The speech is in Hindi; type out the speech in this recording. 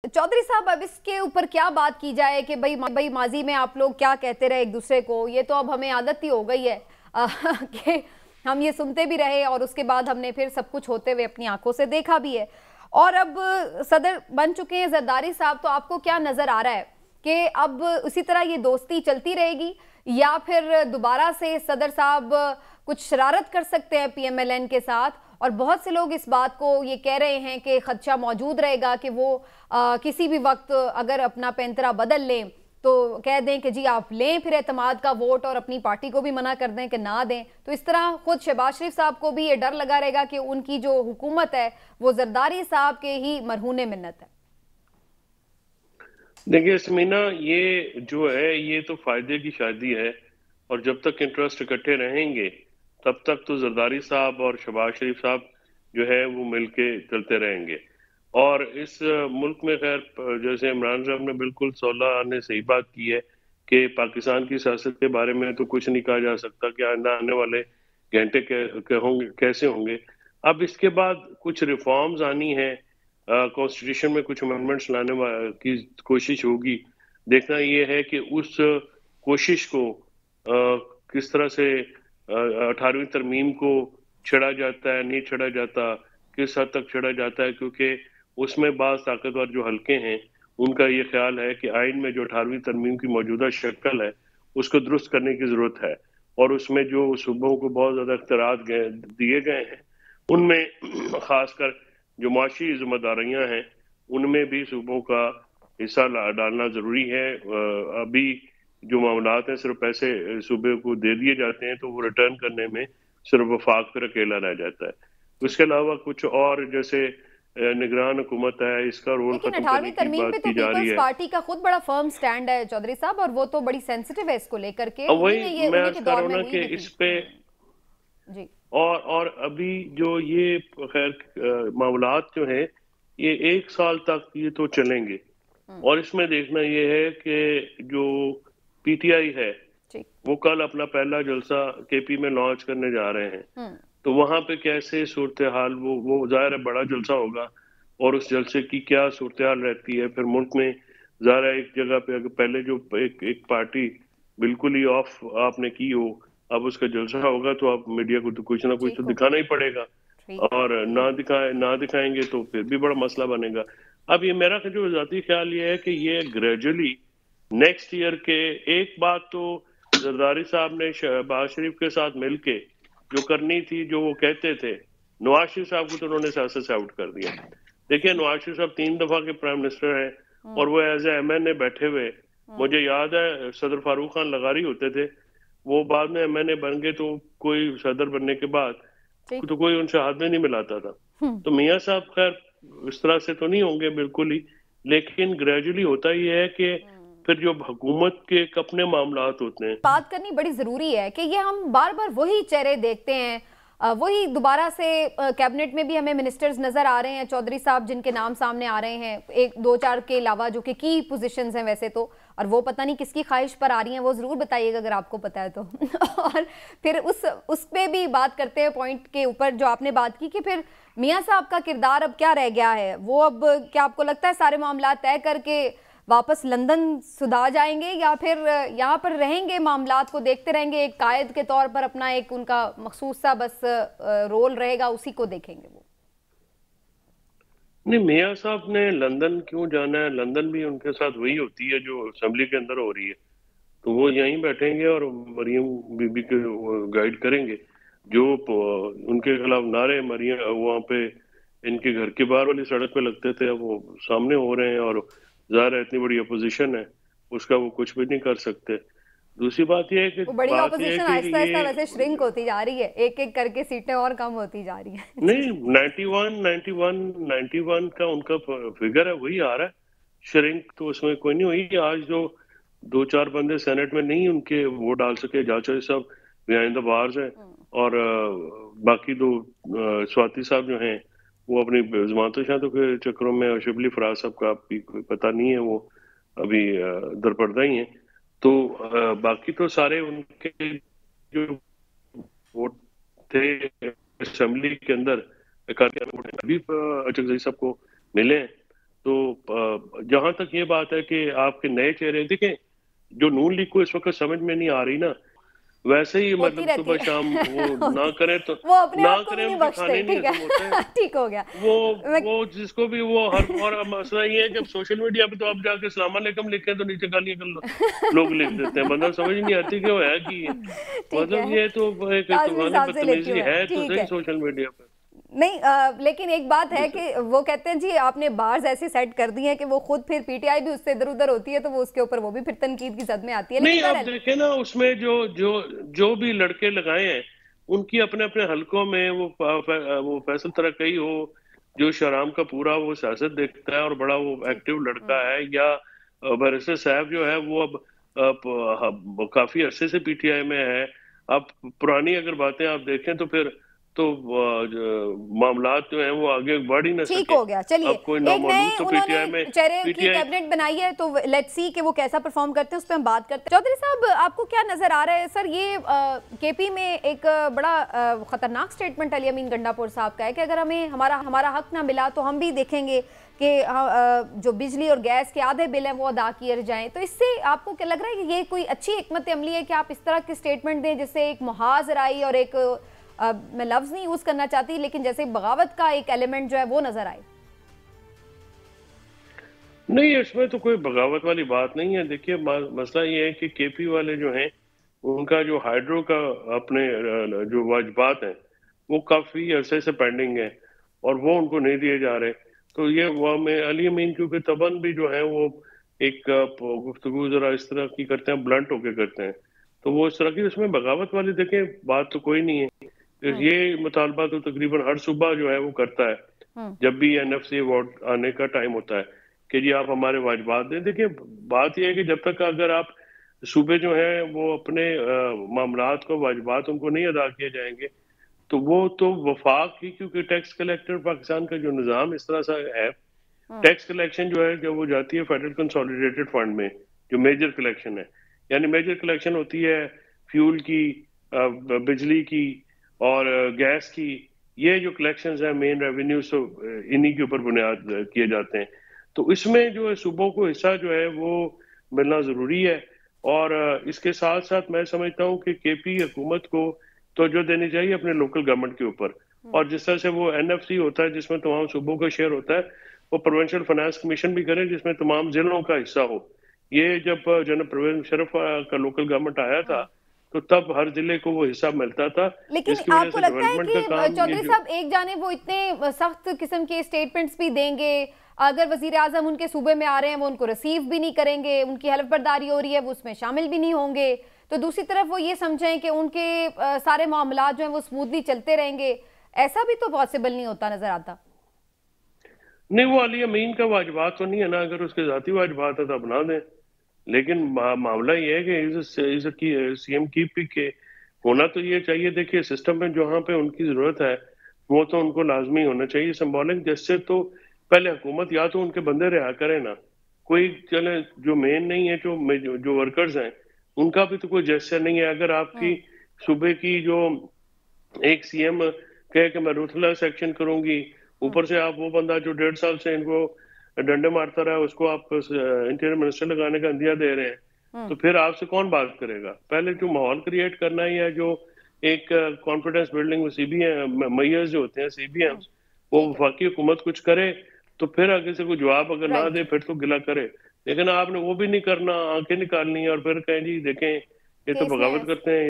चौधरी साहब, अब इसके ऊपर क्या बात की जाए कि भाई माजी में आप लोग क्या कहते रहे एक दूसरे को, ये तो अब हमें आदत ही हो गई है कि हम ये सुनते भी रहे और उसके बाद हमने फिर सब कुछ होते हुए अपनी आंखों से देखा भी है। और अब सदर बन चुके हैं जरदारी साहब, तो आपको क्या नजर आ रहा है कि अब उसी तरह ये दोस्ती चलती रहेगी या फिर दोबारा से सदर साहब कुछ शरारत कर सकते हैं पीएमएलएन के साथ? और बहुत से लोग इस बात को ये कह रहे हैं कि खदशा मौजूद रहेगा कि वो किसी भी वक्त अगर अपना पैंतरा बदल लें तो कह दें कि जी आप लें फिर एतमाद का वोट और अपनी पार्टी को भी मना कर दें कि ना दें। तो इस तरह खुद शहबाज शरीफ साहब को भी ये डर लगा रहेगा कि उनकी जो हुकूमत है वो जरदारी साहब के ही मरहूने मिन्नत है। देखिए समीना, ये जो है ये तो फायदे की शादी है। और जब तक इंटरेस्ट इकट्ठे रहेंगे तब तक तो जरदारी साहब और शहबाज शरीफ साहब जो है वो मिलके चलते रहेंगे। और इस मुल्क में खैर जैसे इमरान साहब ने बिल्कुल 16 ने सही बात की है कि पाकिस्तान की सियासत के बारे में तो कुछ नहीं कहा जा सकता कि आने वाले घंटे के होंगे कैसे होंगे। अब इसके बाद कुछ रिफॉर्म्स आनी है, कॉन्स्टिट्यूशन में कुछ अमेंडमेंट्स लाने की कोशिश होगी। देखना ये है कि उस कोशिश को किस तरह से 18वीं तरमीम को छेड़ा जाता है, नहीं छेड़ा जाता, किस हद तक छेड़ा जाता है, क्योंकि उसमें बाज ताकतवर जो हल्के हैं उनका ये ख्याल है कि आइन में जो 18वीं तरमीम की मौजूदा शक्ल है उसको दुरुस्त करने की जरूरत है। और उसमें जो सूबों को बहुत ज्यादा इख्तियारात दिए गए हैं उनमें खासकर जो माशी जिम्मेदारियां हैं उनमें भी सूबों का हिस्सा डालना जरूरी है। अभी जो मामलात हैं सिर्फ पैसे सूबे को दे दिए जाते हैं तो वो रिटर्न करने में सिर्फ वफाक पर अकेला रह जाता है। जी। उसके अलावा कुछ और जैसे निगरान हुकूमत है, इसका रोल लेकिन खत्म 18वीं करने की तरमीम पे बात तो की जा रही पीपल्स है। पार्टी का खुद बड़ा फर्म स्टैंड है चौधरी साहब, और वो तो बड़ी सेंसिटिव है इसको लेकर के, अब उन्हीं वही ने ये मैं उन्हीं अर्ज के कर दौर रहा हूँ में ना हुई कि भी थी। इस पे जी। और अभी जो ये खैर मामलात जो हैं ये 1 साल तक ये तो चलेंगे। हम्म। और इसमें देखना ये है कि जो पीटीआई है जी। वो कल अपना पहला जलसा केपी में लॉन्च करने जा रहे हैं। हम्म। तो वहां पे कैसे सूरत हाल, वो जाहिर है बड़ा जलसा होगा और उस जलसे की क्या सूरत हाल रहती है फिर मुल्क में। जाहिर है एक जगह पे अगर पहले जो एक पार्टी बिल्कुल ही ऑफ आपने की हो, अब उसका जलसा होगा तो अब मीडिया को तो कुछ ना कुछ तो ठीक हो गया। दिखाना ही पड़ेगा। ठीक है। और ना दिखाएंगे तो फिर भी बड़ा मसला बनेगा। अब ये मेरा जो जाती ख्याल ये है कि ये ग्रेजुअली नेक्स्ट ईयर के, एक बात तो जरदारी साहब ने शहबाज शरीफ के साथ मिलके जो करनी थी, जो वो कहते थे, नवाज शरीफ साहब को तो उन्होंने सियासत से आउट कर दिया। देखिए नवाज शरीफ साहब 3 दफा के प्राइम मिनिस्टर हैं और हम्म। वो एज एमएनए बैठे हुए, हम्म। मुझे याद है सदर फारूक खान लगारी होते थे, वो बाद में एमएनए बन गए तो कोई सदर बनने के बाद ठीक। तो कोई उनसे हाथ में नहीं मिलाता था। हम्म। तो मियाँ साहब खैर इस तरह से तो नहीं होंगे बिल्कुल ही, लेकिन ग्रेजुअली होता ये है कि फिर जो हुकूमत के एक अपने मामलात होते हैं। बात करनी बड़ी जरूरी है कि ये हम बार बार वही चेहरे देखते हैं, वही दोबारा से कैबिनेट में भी हमें मिनिस्टर्स नजर आ रहे हैं चौधरी साहब जिनके नाम सामने आ रहे हैं, एक दो चार के अलावा जो कि की पोजीशंस हैं वैसे तो, और वो पता नहीं किसकी ख्वाहिश पर आ रही हैं, वो जरूर बताइएगा अगर आपको पता है तो और फिर उस पे भी बात करते हैं पॉइंट के ऊपर जो आपने बात की कि फिर मियाँ साहब का किरदार अब क्या रह गया है, वो अब क्या आपको लगता है सारे मामला तय करके वापस लंदन सुधा जाएंगे या फिर यहाँ पर रहेंगे, मामलात को देखते रहेंगे, एक कायद के तौर पर अपना एक उनका मखसूस सा बस रोल रहेगा, उसी को देखेंगे वो? नहीं, मियाँ साहब ने लंदन क्यों जाना है? लंदन भी उनके साथ वही होती है जो असेंबली के अंदर हो रही है। तो वो यहीं बैठेंगे और मरियम बीबी के गाइड करेंगे। जो उनके खिलाफ नारे मरियम वहाँ पे इनके घर के बाहर वाली सड़क पे लगते थे अब वो सामने हो रहे हैं। और जाहिर है इतनी बड़ी अपोजिशन है, उसका वो कुछ भी नहीं कर सकते। दूसरी बात यह है कि वो बड़ी बात यह है ऑपोजिशन कि आहिस्ता आहिस्ता वैसे श्रिंक ये होती जा रही है, एक एक करके सीटें और कम होती जा रही हैं नहीं, जी। 91 का उनका फिगर है वही आ रहा है। श्रिंक तो उसमें कोई नहीं हुई। आज जो 2-4 बंदे सेनेट में नहीं उनके वो डाल सके, जाचो सब बिहाइंड द बार्स हैं। हम्म। और बाकी दो स्वाति साहब जो हैं वो अपनी जमानतों शमातों के चक्करों में, और शिबली फराज साहब का भी कोई पता नहीं है, वो अभी दरपर्दा ही हैं। तो बाकी तो सारे उनके जो वोट थे असेंबली के अंदर, अभी अचकजई साहब को मिले हैं। तो जहां तक ये बात है कि आपके नए चेहरे देखें, जो नून लीग को इस वक्त समझ में नहीं आ रही ना, वैसे ही होती मतलब रहती सुबह शाम वो ना होती, करें तो वो अपने ना आप को भी करें, नहीं उनके बख्शते, खाने नहीं ठीक हजम होते हैं। है। ठीक हो गया। वो मैं वो जिसको भी वो हर, और मसला ये है कि अब सोशल मीडिया पे तो आप जाके सलाम अलैकुम लिखें तो नीचे गालियां कर लो, लोग लिख देते हैं, बंदा समझ नहीं आती कि वो है कि ये, ठीक मतलब है, ये तो एक काज़मी तूफानी साहब से लेती हूँ बदतमीजी मैं, है तो ठीक सही है। सोशल मीडिया पे। नहीं लेकिन एक बात जी है सर। कि वो कहते हैं जी आपने बार्स ऐसे सेट कर दी हैं कि वो खुद फिर पीटीआई भी उससे इधर-उधर होती है, तो वो उसके ऊपर वो भी फिर तनकीद की ज़द में आती है। नहीं, लेकिन आप बहरहाल देखें ना, उसमें जो जो जो भी लड़के लगाए हैं, उनकी अपने अपने हलकों में वो फैसल तरक्की हो, जो शहराम का पूरा वो सियासत देखता है और बड़ा वो ठीक। एक्टिव लड़का है, या बैरिस्टर साहब जो है वो अब काफी अरसे से पीटीआई में है। अब पुरानी अगर बातें आप देखें तो फिर तो मामलात जो हैं वो आगे बढ़ ही ना ठीक सके। हो गया, चलिए। अब कोई एक नए नौमौलूद तो उन्होंने पीटीआई में, चेहरे की पीटीआई कैबिनेट बनाई है, तो लेट्स सी कि वो कैसा परफॉर्म करते हैं, उस पे हम बात करते हैं। चौधरी साहब, आपको क्या नजर आ रहा है सर, ये केपी में एक बड़ा खतरनाक स्टेटमेंट अली अमीन गंडापुर साहब का है कि अगर हमें हमारा हमारा हक ना मिला तो हम भी देखेंगे कि जो बिजली और गैस के आधे बिल हैं वो अदा किए जाएं। तो इससे आपको क्या लग रहा है कि ये कोई अच्छी हिकमत अमली है कि आप इस तरह की स्टेटमेंट दें जिससे एक मुहाजराई और एक मैं लफ्ज नहीं यूज करना चाहती, लेकिन जैसे बगावत का एक एलिमेंट जो है वो नजर आए? नहीं, इसमें तो कोई बगावत वाली बात नहीं है। देखिए, मसला ये है कि केपी वाले जो हैं, उनका जो हाइड्रो का अपने जो वाजबात हैं, वो काफी अरसे से पेंडिंग है और वो उनको नहीं दिए जा रहे। तो ये वो में अली अमीन, क्योंकि तबन भी जो है वो एक गुफ्तगू जरा इस तरह की करते हैं, ब्लंट होके करते हैं, तो वो इस तरह की, उसमें बगावत वाली देखें बात तो कोई नहीं है। हम्म। ये मुतालबा तो तकरीबन हर सुबह जो है वो करता है, हम्म। जब भी एनएफसी अवार्ड आने का टाइम होता है कि जी आप हमारे वाजबात दें। देखिए, बात यह है कि जब तक अगर आप सूबे जो है वो अपने मामलात को, वाजबात उनको नहीं अदा किए जाएंगे, तो वो तो वफाक ही, क्योंकि टैक्स कलेक्टर पाकिस्तान का जो निज़ाम इस तरह सा है, हम्म। टैक्स कलेक्शन जो है जब वो जाती है फेडरल कंसोलिडेटेड फंड में, जो मेजर कलेक्शन है, यानी मेजर कलेक्शन होती है फ्यूल की, बिजली की और गैस की, ये जो कलेक्शंस है मेन रेवेन्यू, तो इन्हीं के ऊपर बुनियाद किए जाते हैं। तो इसमें जो है सूबों को हिस्सा जो है वो मिलना जरूरी है। और इसके साथ साथ मैं समझता हूँ कि केपी हुकूमत को तो जो देनी चाहिए अपने लोकल गवर्नमेंट के ऊपर, हम्म। और जिस तरह से वो एनएफसी होता है जिसमें तमाम सूबों का शेयर होता है, वो प्रोविंशियल फाइनेंस कमीशन भी करें जिसमें तमाम जिलों का हिस्सा हो। ये जब जनरल परवेज मुशर्रफ का लोकल गवर्नमेंट आया था, हम्म। तो तब हर जिले को वो हिस्सा मिलता था, लेकिन जिसकी वजह आपको से लगता है डेवलपमेंट का कि काम ये चौधरी जो, साहब एक जाने वो इतने सख्त किस्म के स्टेटमेंट्स भी देंगे, अगर वजीर आजम उनके सूबे में आ रहे हैं वो उनको रिसीव भी नहीं करेंगे, उनकी हलफ बर्दारी हो रही है वो उसमें शामिल भी नहीं होंगे, तो दूसरी तरफ वो ये समझें कि उनके सारे मामला जो हैं वो स्मूथली चलते रहेंगे, ऐसा भी तो पॉसिबल नहीं होता नजर आता। नहीं, वो अली अमीन का वाजबात तो नहीं है ना, अगर उसके जाती वाजबात है तो बना दें। लेकिन मामला ये है कि इस सीएम की पी के होना तो ये चाहिए। देखिए, सिस्टम में जहाँ पे उनकी जरूरत है वो तो उनको लाजमी होना चाहिए सिंबॉलिक जैसे। तो पहले हुकूमत या तो उनके बंदे रिहा करे ना, कोई चले जो मेन नहीं है, जो वर्कर्स हैं, उनका भी तो कोई जेस्चर नहीं है। अगर आपकी हम्म। सूबे की जो एक सीएम कहे कि मैं रूथलेस एक्शन करूंगी, हम्म। ऊपर से आप वो बंदा जो 1.5 साल से इनको डंडे मारता रहा है उसको आप इंटीरियर मिनिस्टर लगाने का इंदिया दे रहे हैं, हम्म। तो फिर आपसे कौन बात करेगा? पहले जो माहौल क्रिएट करना ही है, जो एक कॉन्फिडेंस बिल्डिंग सीबी मैयर्स जो होते हैं, हम्म। सीबीएम्स, वो ठीक है। वफाकी हुकूमत कुछ करे तो फिर आगे से कोई जवाब अगर ना राइट। दे फिर तो गिला करे। लेकिन आपने वो भी नहीं करना, आंखें निकालनी और फिर कहें जी देखें ये तो केस में बगावत करते हैं।